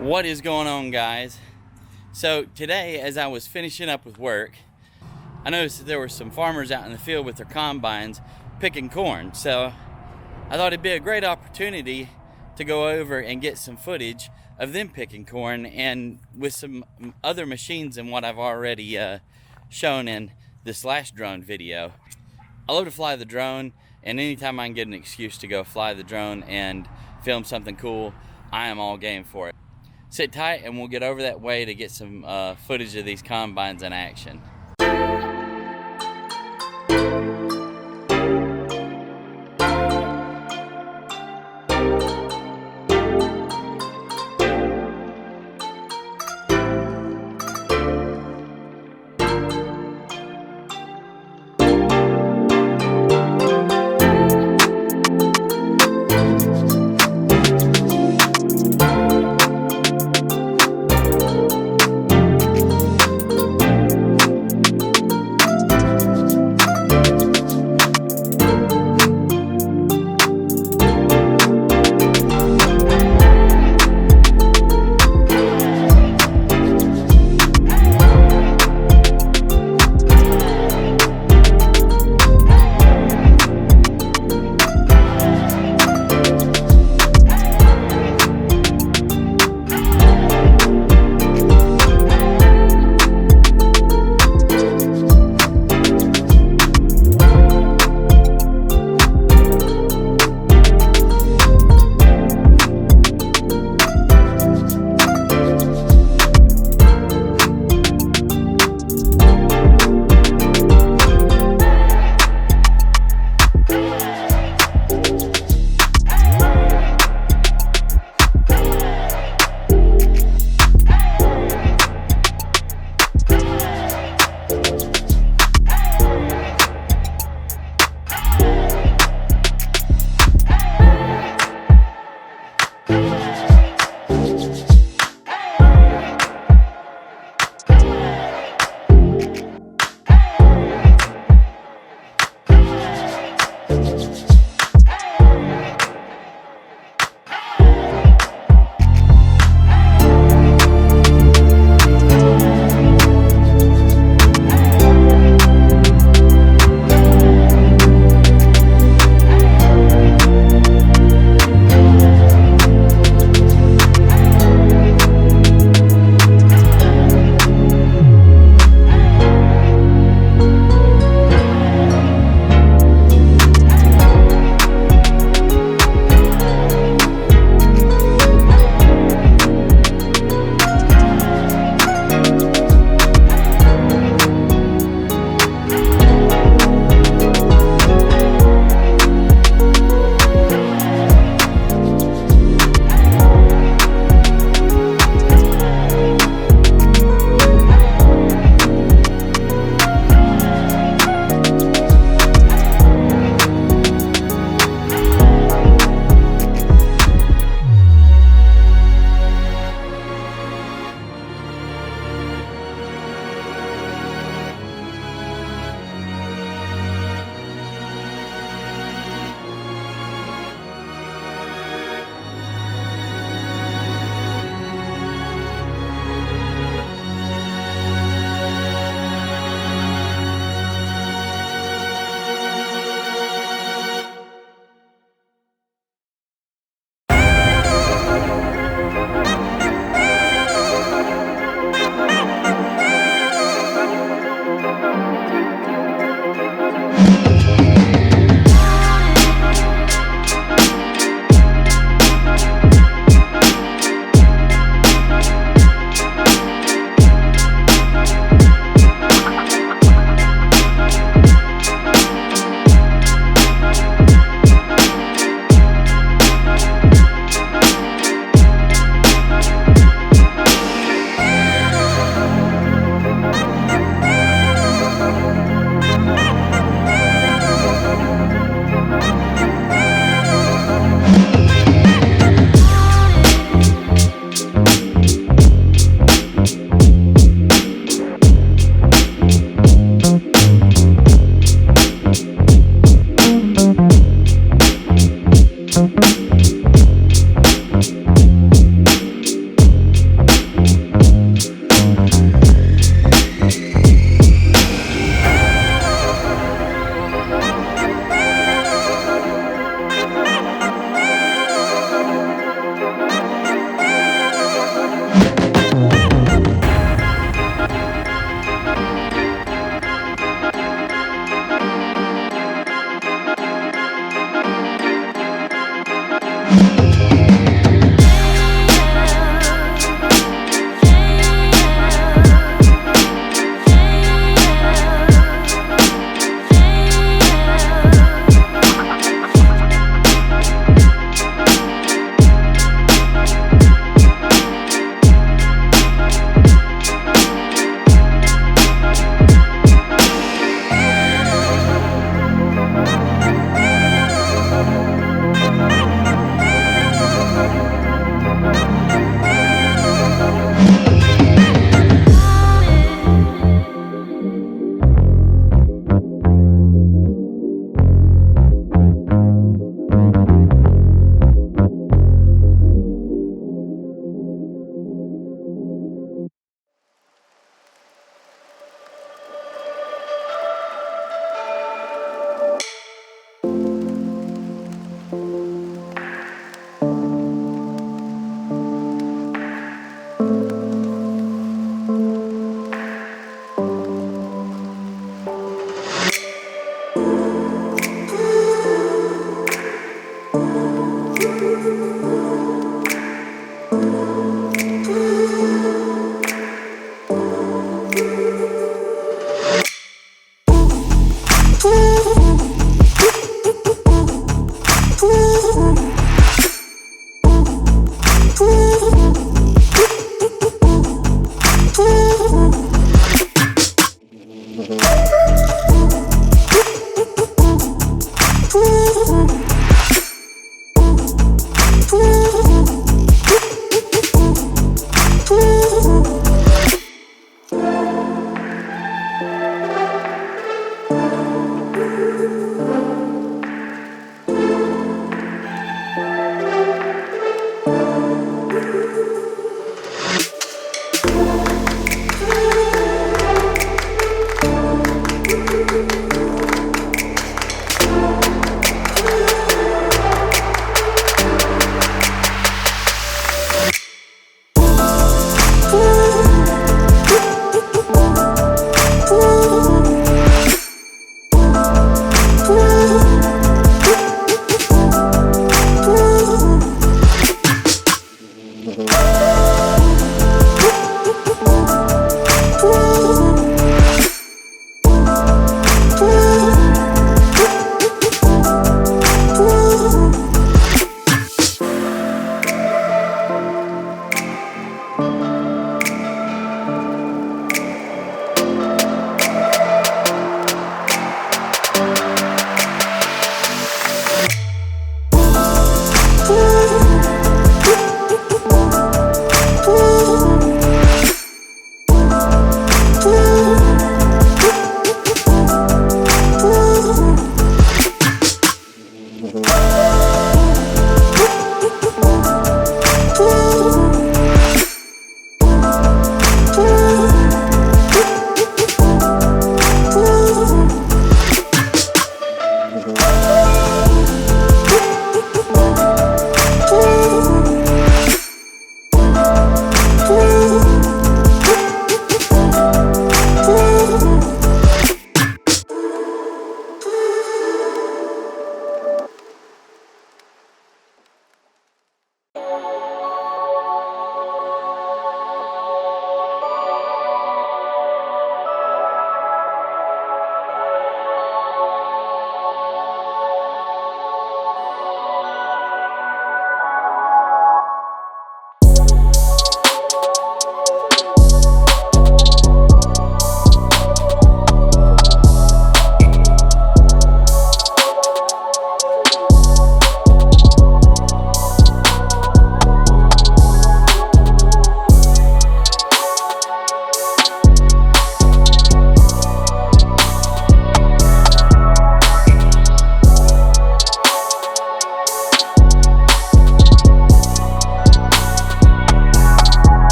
What is going on, guys? So today, as I was finishing up with work, I noticed that there were some farmers out in the field with their combines picking corn. So I thought it'd be a great opportunity to go over and get some footage of them picking corn, and with some other machines than what I've already shown in this last drone video. I love to fly the drone, and anytime I can get an excuse to go fly the drone and film something cool, I am all game for it. Sit tight and we'll get over that way to get some footage of these combines in action.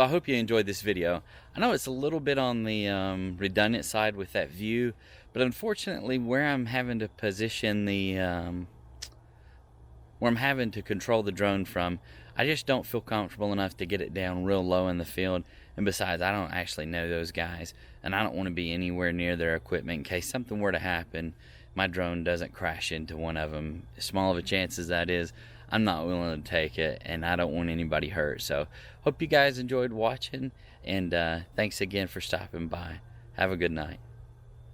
So I hope you enjoyed this video. I know it's a little bit on the redundant side with that view, but unfortunately where I'm having to position the where I'm having to control the drone from, I just don't feel comfortable enough to get it down real low in the field. And besides, I don't actually know those guys, and I don't want to be anywhere near their equipment in case something were to happen. My drone doesn't crash into one of them. As small of a chance as that is, I'm not willing to take it, and I don't want anybody hurt. So hope you guys enjoyed watching, and thanks again for stopping by. Have a good night.